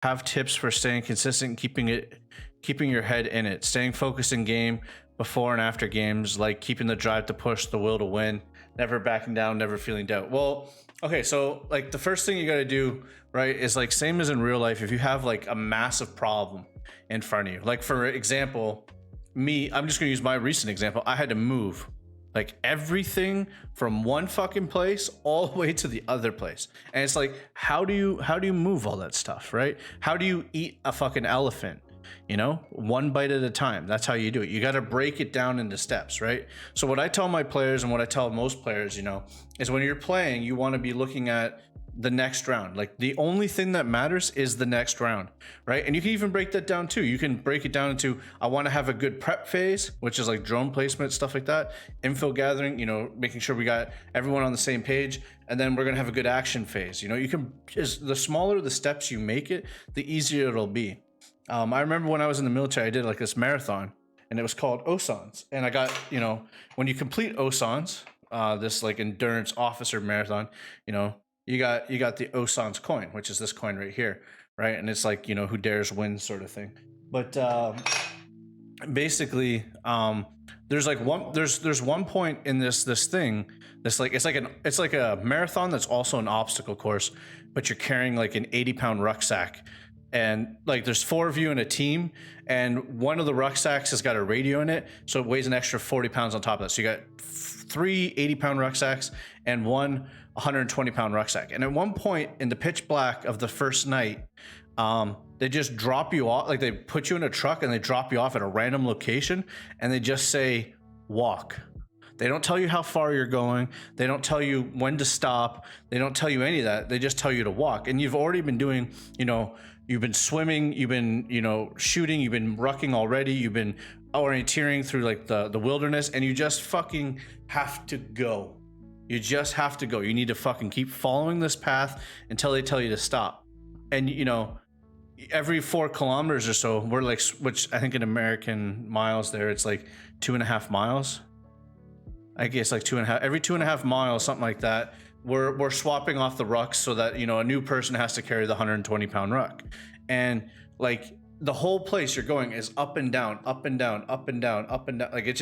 have tips for staying consistent, keeping your head in it, staying focused in game, before and after games, like keeping the drive to push, the will to win, never backing down, never feeling doubt. Well, okay, so like the first thing you got to do, right, is like same as in real life. If you have like a massive problem in front of you, like for example, me, I'm just gonna use my recent example. I had to move like everything from one fucking place all the way to the other place, and it's like, how do you move all that stuff, right? How do you eat a fucking elephant? You know, one bite at a time. That's how you do it. You got to break it down into steps, right? So what I tell my players and what I tell most players, you know, is when you're playing, you want to be looking at the next round. Like the only thing that matters is the next round, right? And you can even break that down too. You can break it down into, I want to have a good prep phase, which is like drone placement, stuff like that, info gathering, you know, making sure we got everyone on the same page, and then we're going to have a good action phase. You know, you can just, the smaller the steps you make it, the easier it'll be. I remember when I was in the military, I did like this marathon, and it was called OSONS. And I got, you know, when you complete OSONS, this like endurance officer marathon, you know, you got the OSONS coin, which is this coin right here, right? And it's like, you know, who dares wins sort of thing. But basically, there's like there's one point in this thing, this like it's like a marathon that's also an obstacle course, but you're carrying like an 80-pound rucksack. And like there's 4 of you in a team, and one of the rucksacks has got a radio in it, so it weighs an extra 40 pounds on top of that. So you got 3 80-pound rucksacks and one 120-pound rucksack. And at one point in the pitch black of the first night, they just drop you off, like they put you in a truck and they drop you off at a random location, and they just say walk. They don't tell you how far you're going. They don't tell you when to stop. They don't tell you any of that. They just tell you to walk. And you've already been doing, you know, you've been swimming, you've been, you know, shooting, you've been rucking already, you've been orienteering through like the wilderness, and you just fucking have to go. You just have to go. You need to fucking keep following this path until they tell you to stop. And, you know, every 4 kilometers or so, we're like, which I think in American miles there, it's like 2.5 miles. I guess like 2.5, every 2.5 miles, something like that. We're swapping off the rucks so that, you know, a new person has to carry the 120-pound ruck. And like the whole place you're going is up and down, up and down, up and down, up and down. Like it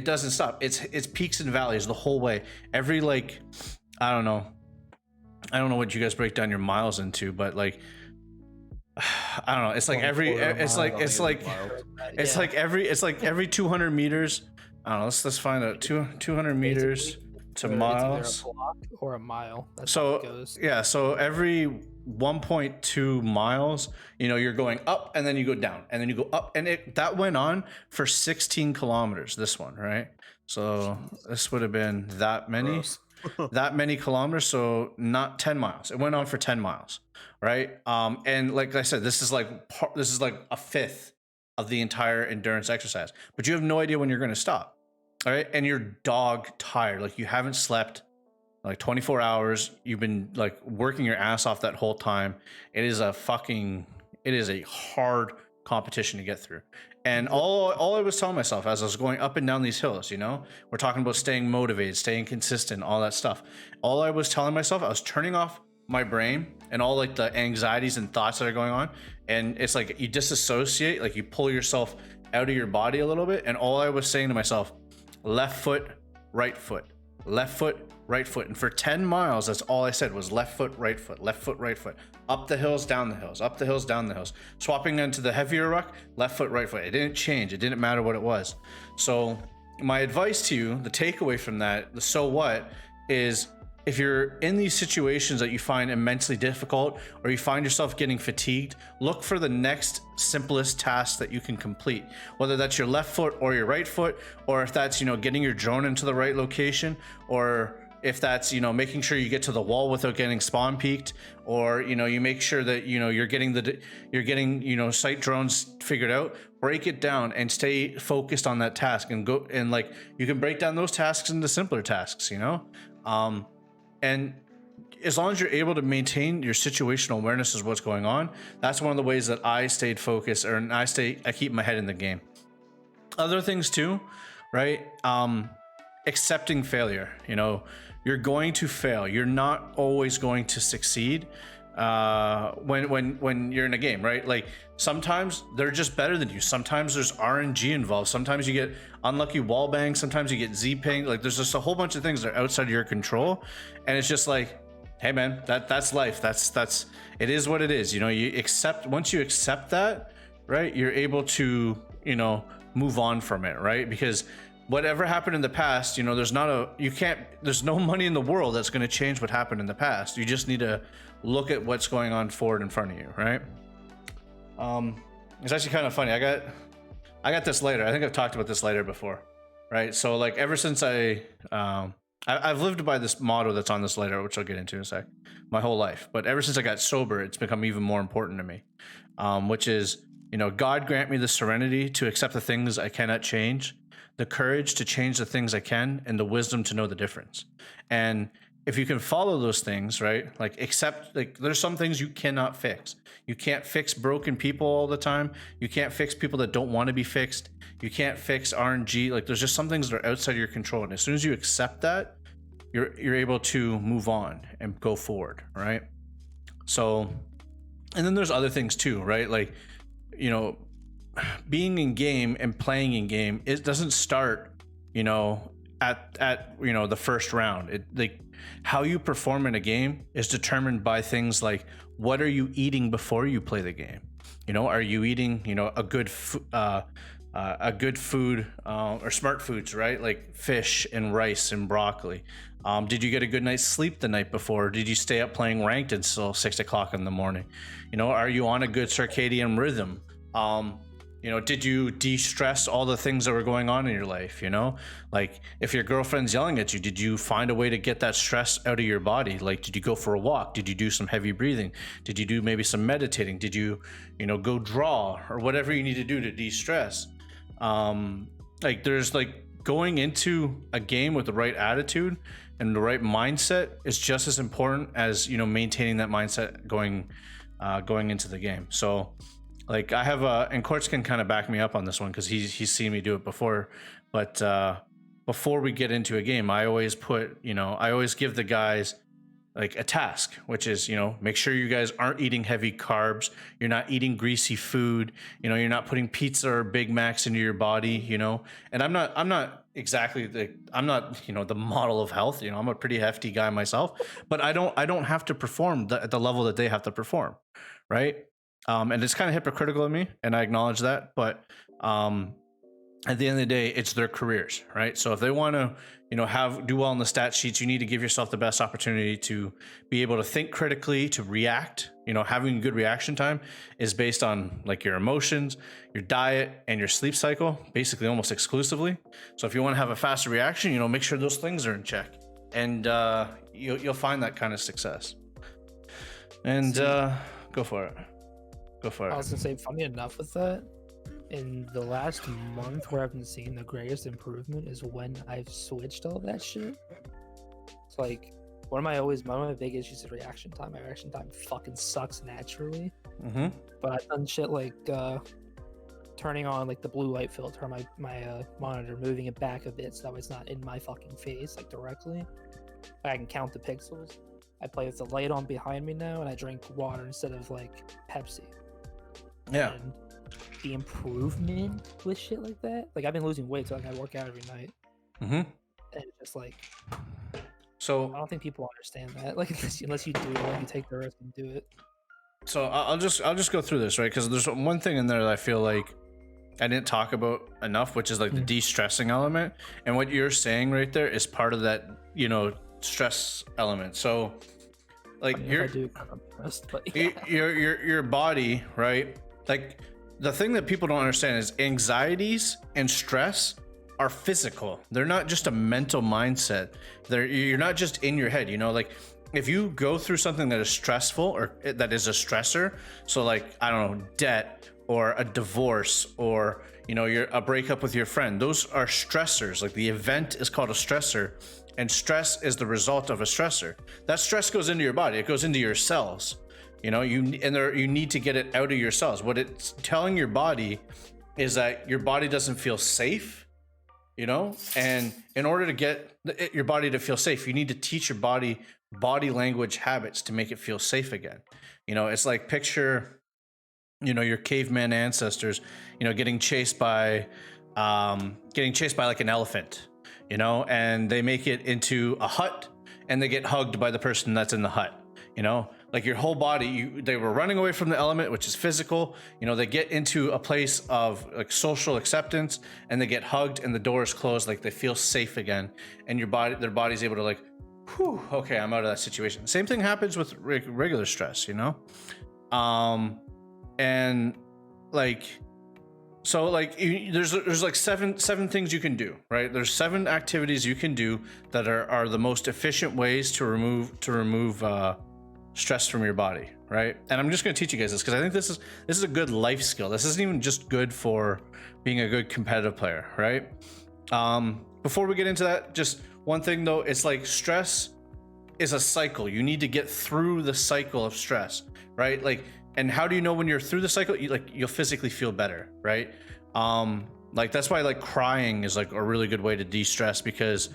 doesn't stop. It's peaks and valleys the whole way. Every like, I don't know what you guys break down your miles into, but like, I don't know. It's like every 200 meters. I don't know. Let's find out 200 meters to miles a block or a mile. That's so how it goes. Yeah, so every 1.2 miles, you know, you're going up and then you go down and then you go up, and that went on for 16 kilometers. This one, right? So this would have been that many. That many kilometers, so not 10 miles. It went on for 10 miles, right? And like I said, this is like a fifth of the entire endurance exercise, but you have no idea when you're going to stop, all right? And you're dog tired, like you haven't slept like 24 hours. You've been like working your ass off that whole time. It is a hard competition to get through. And all I was telling myself as I was going up and down these hills, you know, we're talking about staying motivated, staying consistent, all that stuff. All I was telling myself, I was turning off my brain and all like the anxieties and thoughts that are going on. And it's like you disassociate, like you pull yourself out of your body a little bit. And all I was saying to myself, left foot, right foot, left foot, right foot. And for 10 miles, that's all I said was left foot, right foot, left foot, right foot, up the hills, down the hills, up the hills, down the hills, swapping into the heavier ruck, left foot, right foot. It didn't change. It didn't matter what it was. So my advice to you, the takeaway from that, the so what, is if you're in these situations that you find immensely difficult or you find yourself getting fatigued, look for the next simplest task that you can complete, whether that's your left foot or your right foot, or if that's, you know, getting your drone into the right location, or if that's, you know, making sure you get to the wall without getting spawn peaked, or, you know, you make sure that, you know, you're getting, you know, sight drones figured out. Break it down and stay focused on that task, and go, and like you can break down those tasks into simpler tasks, you know. And as long as you're able to maintain your situational awareness of what's going on, that's one of the ways that I stayed focused, or I keep my head in the game. Other things too, right? Accepting failure. You know, you're going to fail. You're not always going to succeed. when you're in a game, right? Like sometimes they're just better than you. Sometimes there's RNG involved. Sometimes you get unlucky wall bangs. Sometimes you get Z-ping. Like there's just a whole bunch of things that are outside of your control, and it's just like, hey man, that's life. That's it is what it is. You know, once you accept that, right? You're able to, you know, move on from it, right? Because whatever happened in the past, you know, there's no money in the world that's going to change what happened in the past. You just need to look at what's going on forward in front of you, right? It's actually kind of funny. I got this later. I think I've talked about this later before, right? So like ever since I've lived by this motto that's on this later, which I'll get into in a sec, my whole life. But ever since I got sober, it's become even more important to me, which is, you know, God grant me the serenity to accept the things I cannot change, the courage to change the things I can, and the wisdom to know the difference. And if you can follow those things, right, like accept, like there's some things you cannot fix. You can't fix broken people all the time. You can't fix people that don't want to be fixed. You can't fix RNG. Like there's just some things that are outside of your control. And as soon as you accept that, you're able to move on and go forward, right? So, and then there's other things too, right? Like, you know, being in game and playing in game, it doesn't start, you know, at you know, the first round. It, like, how you perform in a game is determined by things like, what are you eating before you play the game? You know, are you eating, you know, a good food or smart foods, right? Like fish and rice and broccoli. Did you get a good night's sleep the night before? Did you stay up playing ranked until 6 o'clock in the morning? You know, are you on a good circadian rhythm? You know, did you de-stress all the things that were going on in your life? You know, like if your girlfriend's yelling at you, did you find a way to get that stress out of your body? Like, did you go for a walk? Did you do some heavy breathing? Did you do maybe some meditating? Did you, you know, go draw or whatever you need to do to de-stress? Like there's like going into a game with the right attitude and the right mindset is just as important as, you know, maintaining that mindset going into the game. So like I have and Quartz can kind of back me up on this one because he's seen me do it before. But before we get into a game, I always give the guys like a task, which is, you know, make sure you guys aren't eating heavy carbs. You're not eating greasy food. You know, you're not putting pizza or Big Macs into your body, you know. And I'm not exactly you know, the model of health. You know, I'm a pretty hefty guy myself, but I don't have to perform at the level that they have to perform, right? And it's kind of hypocritical of me, and I acknowledge that, but at the end of the day, it's their careers, right? So if they want to, you know, do well in the stat sheets, you need to give yourself the best opportunity to be able to think critically, to react. You know, having good reaction time is based on like your emotions, your diet, and your sleep cycle, basically almost exclusively. So if you want to have a faster reaction, you know, make sure those things are in check, and you'll find that kind of success. And go for it. I was gonna say, funny enough with that, in the last month where I've been seeing the greatest improvement is when I've switched all that shit. It's like one of my big issues is reaction time. My reaction time fucking sucks naturally. Mm-hmm. But I've done shit like turning on like the blue light filter on my monitor, moving it back a bit so that way it's not in my fucking face like directly. I can count the pixels. I play with the light on behind me now, and I drink water instead of like Pepsi. Yeah. And the improvement with shit like that, like I've been losing weight, so like I work out every night. Mm-hmm. And it's just like, so I don't think people understand that. Like unless you do it, like you take the risk and do it. So I'll just go through this, right? Because there's one thing in there that I feel like I didn't talk about enough, which is like the de-stressing element. And what you're saying right there is part of that, you know, stress element. So like your body, right? Like the thing that people don't understand is anxieties and stress are physical. They're not just a mental mindset. You're not just in your head, you know, like if you go through something that is stressful or that is a stressor, so like, I don't know, debt or a divorce or, you know, a breakup with your friend, those are stressors. Like the event is called a stressor, and stress is the result of a stressor. That stress goes into your body. It goes into your cells. You know, you need to get it out of your cells. What it's telling your body is that your body doesn't feel safe, you know? And in order to get your body to feel safe, you need to teach your body language habits to make it feel safe again. You know, it's like picture, you know, your caveman ancestors, you know, getting chased by like an elephant, you know, and they make it into a hut and they get hugged by the person that's in the hut, you know, like your whole body, they were running away from the element, which is physical, you know, they get into a place of like social acceptance and they get hugged and the door is closed, like they feel safe again. And their body's able to like, whew, okay, I'm out of that situation. Same thing happens with regular stress, you know? And like, so like there's like seven things you can do, right? There's 7 activities you can do that are the most efficient ways to remove stress from your body, right? And I'm just going to teach you guys this because I think this is a good life skill. This isn't even just good for being a good competitive player, right? Before we get into that, just one thing though, it's like stress is a cycle. You need to get through the cycle of stress, right? Like, and how do you know when you're through the cycle? You'll physically feel better, right? Like that's why like crying is like a really good way to de-stress because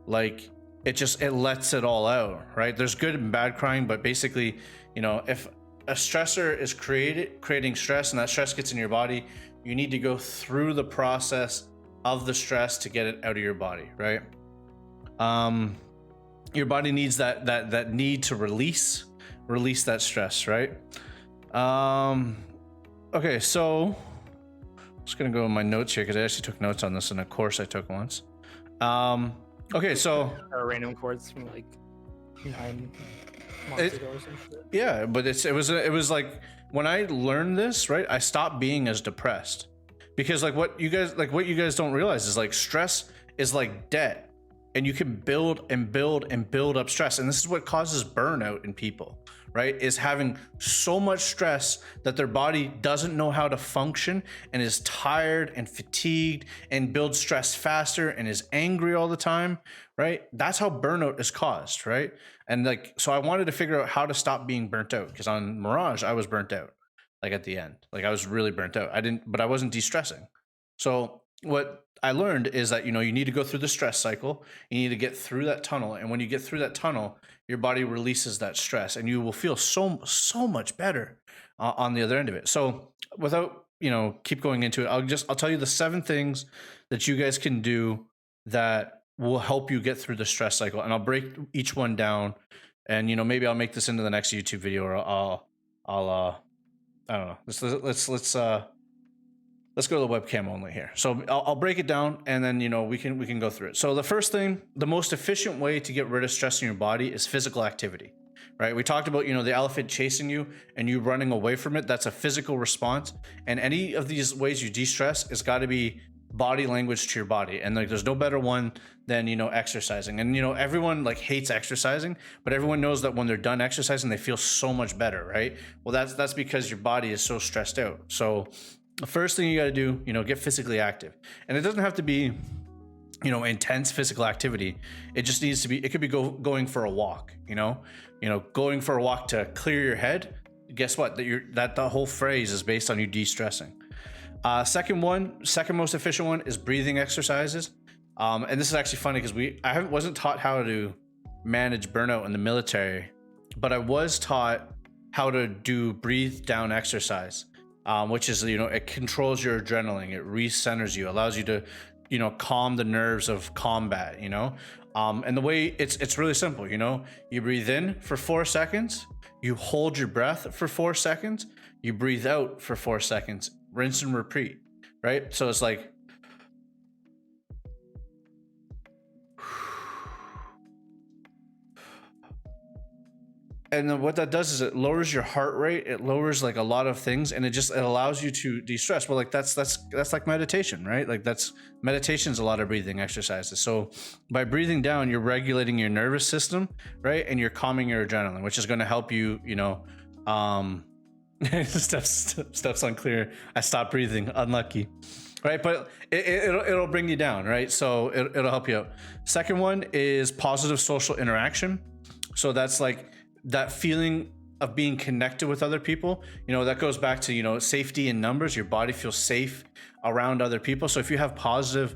like it lets it all out, right? There's good and bad crying, but basically, you know, if a stressor is creating stress and that stress gets in your body, you need to go through the process of the stress to get it out of your body, right? Your body needs that need to release that stress, right? Okay, so I'm just gonna go in my notes here because I actually took notes on this in a course I took once. Okay, so random chords from like 9 months ago or some shit. Yeah, but it was like when I learned this, right? I stopped being as depressed because what you guys don't realize is like stress is like debt. And you can build and build and build up stress. And this is what causes burnout in people, right? Is having so much stress that their body doesn't know how to function and is tired and fatigued and builds stress faster and is angry all the time, right? That's how burnout is caused, right? And like, so I wanted to figure out how to stop being burnt out because on Mirage, I was burnt out. Like at the end, like I was really burnt out. But I wasn't de-stressing. So what I learned is that, you know, you need to go through the stress cycle. You need to get through that tunnel. And when you get through that tunnel, your body releases that stress and you will feel so much better on the other end of it. So without, you know, keep going into it, I'll tell you the 7 things that you guys can do that will help you get through the stress cycle. And I'll break each one down and, you know, maybe I'll make this into the next YouTube video or I'll I don't know. Let's go to the webcam only here. So I'll break it down and then, you know, we can go through it. So the first thing, the most efficient way to get rid of stress in your body is physical activity, right? We talked about, you know, the elephant chasing you and you running away from it. That's a physical response. And any of these ways you de-stress has got to be body language to your body. And like, there's no better one than, you know, exercising. And, you know, everyone like hates exercising, but everyone knows that when they're done exercising, they feel so much better, right? Well, that's because your body is so stressed out. So the first thing you got to do, you know, get physically active. And it doesn't have to be, you know, intense physical activity. It just needs to be, it could be going for a walk, you know, going for a walk to clear your head. Guess what? That the whole phrase is based on you de-stressing. Second most efficient one is breathing exercises. And this is actually funny because I wasn't taught how to manage burnout in the military, but I was taught how to do breathe down exercise. Which is, you know, it controls your adrenaline, it recenters you, allows you to, you know, calm the nerves of combat, you know. And the way it's really simple, you know, you breathe in for 4 seconds, you hold your breath for 4 seconds, you breathe out for 4 seconds, rinse and repeat, right? So it's like, and then what that does is it lowers your heart rate, it lowers like a lot of things, and it allows you to de-stress. Well, like that's like meditation, right? Like meditation's a lot of breathing exercises. So by breathing down, you're regulating your nervous system, right? And you're calming your adrenaline, which is going to help you, you know, stuff's unclear. I stopped breathing, unlucky, right? But it'll bring you down, right? So it'll help you out. Second one is positive social interaction. So that's like that feeling of being connected with other people, you know, that goes back to, you know, safety in numbers. Your body feels safe around other people. So if you have positive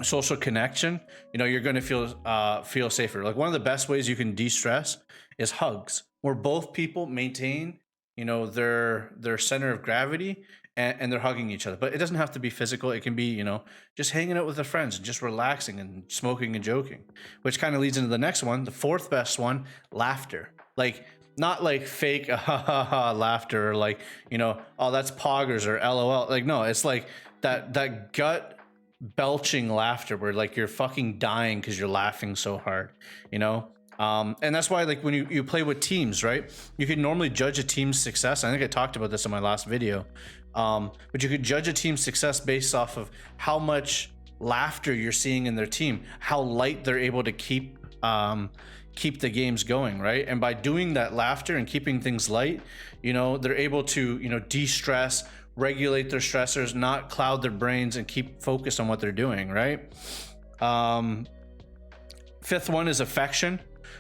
social connection, you're going to feel safer. Like one of the best ways you can de-stress is hugs, where both people maintain their center of gravity, and they're hugging each other. But it doesn't have to be physical. It can be just hanging out with their friends and just relaxing and smoking and joking, which kind of leads into the next one, the fourth best one: laughter. Like not like fake ha ha ha laughter, or like oh, that's poggers or lol. Like no, it's like that gut belching laughter where like you're fucking dying because you're laughing so hard. And that's why, like, when you play with teams, right, you can normally judge a team's success. I think I talked about this in my last video, but you could judge a team's success based off of how much laughter you're seeing in their team, how light they're able to keep the games going, right? And by doing that laughter and keeping things light, they're able to de-stress, regulate their stressors, not cloud their brains, and keep focused on what they're doing, right? Fifth one is affection,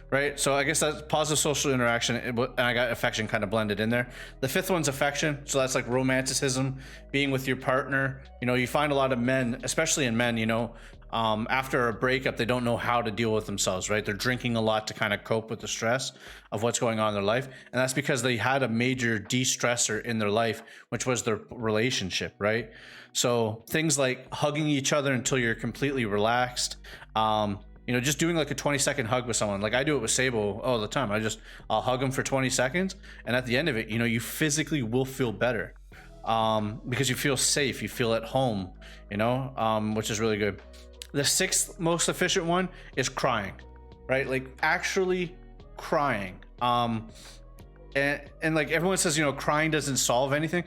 right? So I guess that's positive social interaction, and I got affection kind of blended in there. The fifth one's affection, so that's like romanticism, being with your partner. You find a lot of men, especially in men, after a breakup, they don't know how to deal with themselves, right? They're drinking a lot to kind of cope with the stress of what's going on in their life. And that's because they had a major de-stressor in their life, which was their relationship, right? So things like hugging each other until you're completely relaxed, just doing like a 20-second hug with someone. Like I do it with Sable all the time. I'll hug him for 20 seconds. And at the end of it, you physically will feel better, because you feel safe, you feel at home, which is really good. The sixth most efficient one is crying, right? Like actually crying. And like everyone says, crying doesn't solve anything.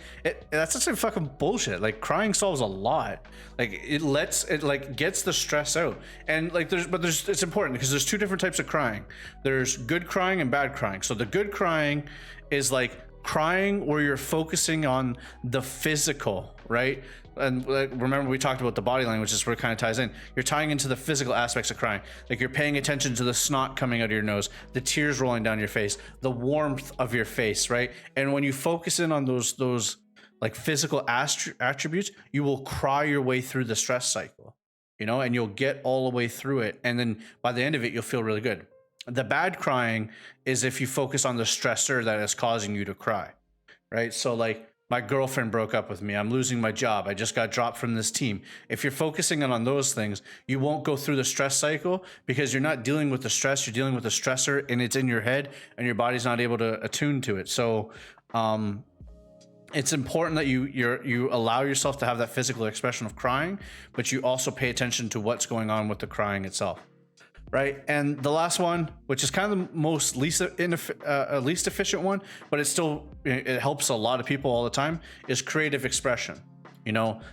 That's just fucking bullshit. Like crying solves a lot. Like it gets the stress out. And like it's important because there's two different types of crying. There's good crying and bad crying. So the good crying is like crying where you're focusing on the physical, right? And remember we talked about the body language, is where it kind of ties in. You're tying into the physical aspects of crying. Like you're paying attention to the snot coming out of your nose, the tears rolling down your face, the warmth of your face, right? And when you focus in on those like physical attributes, you will cry your way through the stress cycle, and you'll get all the way through it. And then by the end of it, you'll feel really good. The bad crying is if you focus on the stressor that is causing you to cry, right? So like, my girlfriend broke up with me, I'm losing my job, I just got dropped from this team. If you're focusing on those things, you won't go through the stress cycle because you're not dealing with the stress, you're dealing with the stressor, and it's in your head and your body's not able to attune to it. So it's important that you allow yourself to have that physical expression of crying, but you also pay attention to what's going on with the crying itself. Right. And the last one, which is kind of the most least efficient one, but it helps a lot of people all the time, is creative expression.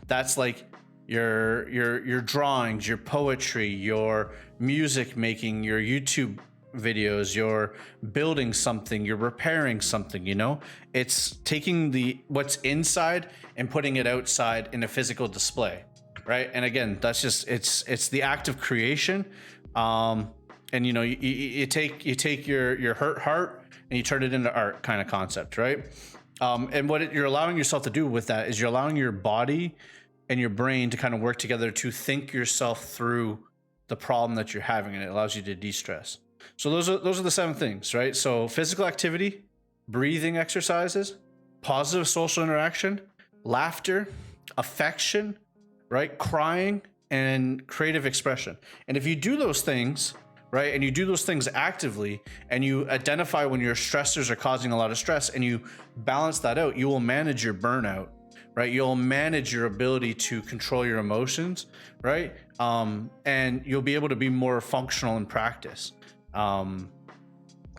That's like your drawings, your poetry, your music making, your YouTube videos, you're building something, you're repairing something. It's taking what's inside and putting it outside in a physical display. Right. And again, that's just it's the act of creation. And you take your hurt heart and you turn it into art kind of concept, right? And what you're allowing yourself to do with that is you're allowing your body and your brain to kind of work together to think yourself through the problem that you're having, and it allows you to de-stress. So those are the 7 things, right? So physical activity, breathing exercises, positive social interaction, laughter, affection, right? Crying, and creative expression. And if you do those things, right, and you do those things actively, and you identify when your stressors are causing a lot of stress, and you balance that out, you will manage your burnout, right? You'll manage your ability to control your emotions, right? And you'll be able to be more functional in practice. And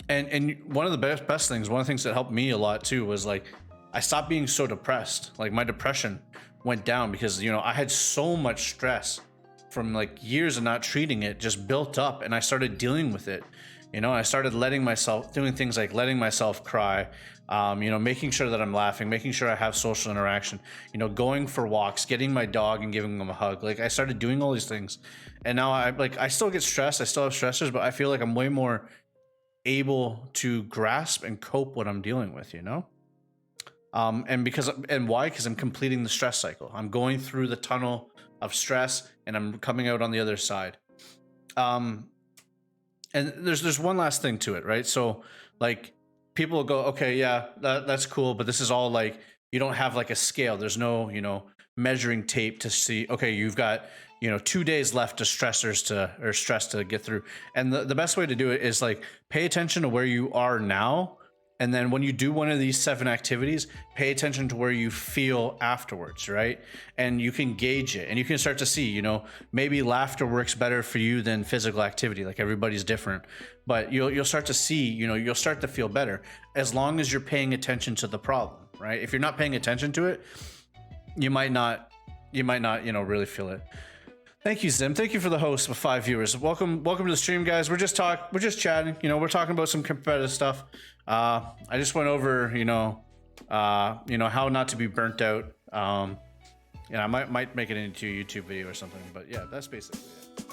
one of the best things, one of the things that helped me a lot too, was like, I stopped being so depressed. Like my depression went down because, I had so much stress from like years of not treating it, just built up, and I started dealing with it. I started doing things like letting myself cry, making sure that I'm laughing, making sure I have social interaction, going for walks, getting my dog and giving him a hug. Like I started doing all these things, and now I still get stressed. I still have stressors, but I feel like I'm way more able to grasp and cope what I'm dealing with, And why? Because I'm completing the stress cycle. I'm going through the tunnel of stress and I'm coming out on the other side. And there's one last thing to it, right? So like people will go, okay, yeah, that's cool, but this is all like, you don't have like a scale. There's no, measuring tape to see, okay, you've got, 2 days left to stress to get through. And the best way to do it is like pay attention to where you are now. And then when you do one of these 7 activities, pay attention to where you feel afterwards, right? And you can gauge it and you can start to see, maybe laughter works better for you than physical activity. Like everybody's different, but you'll start to see, you'll start to feel better as long as you're paying attention to the problem, right? If you're not paying attention to it, you might not, really feel it. Thank you, Zim. Thank you for the host with 5 viewers. Welcome to the stream, guys. We're just chatting. We're talking about some competitive stuff. I just went over, how not to be burnt out. I might make it into a YouTube video or something, but yeah, that's basically it.